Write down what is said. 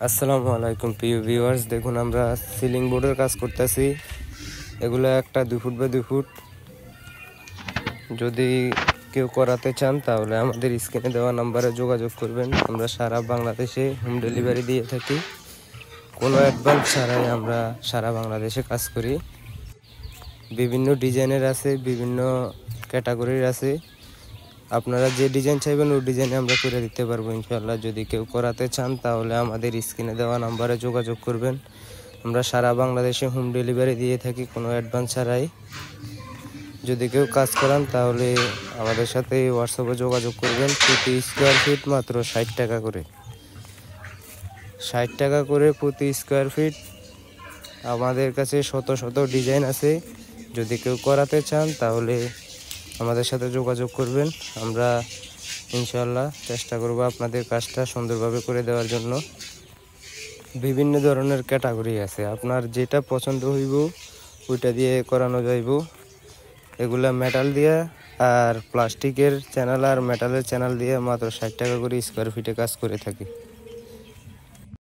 আসসালামু আলাইকুম প্রিয় ভিউয়ার্স, দেখুন আমরা সিলিং বোর্ডের কাজ করতেছি। এগুলো একটা 2 ফুট বাই 2 ফুট। যদি কেউ করাতে চান তাহলে আমাদের স্ক্রিনে দেওয়া নাম্বারে যোগাযোগ করবেন। আমরা সারা বাংলাদেশে হোম ডেলিভারি দিয়ে থাকি। কোনো অ্যাডভান্স ছাড়াই আমরা সারা বাংলাদেশে কাজ করি। বিভিন্ন ডিজাইনের আছে, বিভিন্ন ক্যাটাগরির আছে। আপনারা যে ডিজাইন চাইবেন ওই ডিজাইনে আমরা করে দিতে পারবো ইনশাআল্লাহ। যদি কেউ করাতে চান তাহলে আমাদের স্ক্রিনে দেওয়া নাম্বারে যোগাযোগ করবেন। আমরা সারা বাংলাদেশে হোম ডেলিভারি দিয়ে থাকি কোনো অ্যাডভান্স ছাড়াই। যদি কেউ কাজ করান তাহলে আমাদের সাথে হোয়াটসঅ্যাপে যোগাযোগ করবেন। প্রতি স্কোয়ার ফিট মাত্র 60 টাকা করে, 60 টাকা করে প্রতি স্কোয়ার ফিট। আমাদের কাছে শত শত ডিজাইন আছে। যদি কেউ করাতে চান তাহলে আমাদের সাথে যোগাযোগ করবেন। আমরা ইনশাআল্লাহ চেষ্টা করব আপনাদের কাজটা সুন্দরভাবে করে দেওয়ার জন্য। বিভিন্ন ধরনের ক্যাটাগরি আছে, আপনার যেটা পছন্দ হইব ওইটা দিয়ে করানো যাইব। এগুলা মেটাল দিয়ে আর প্লাস্টিকের চ্যানেল আর মেটালের চ্যানেল দিয়ে মাত্র 60 টাকা করে স্কোয়ার ফিটে কাজ করে থাকি।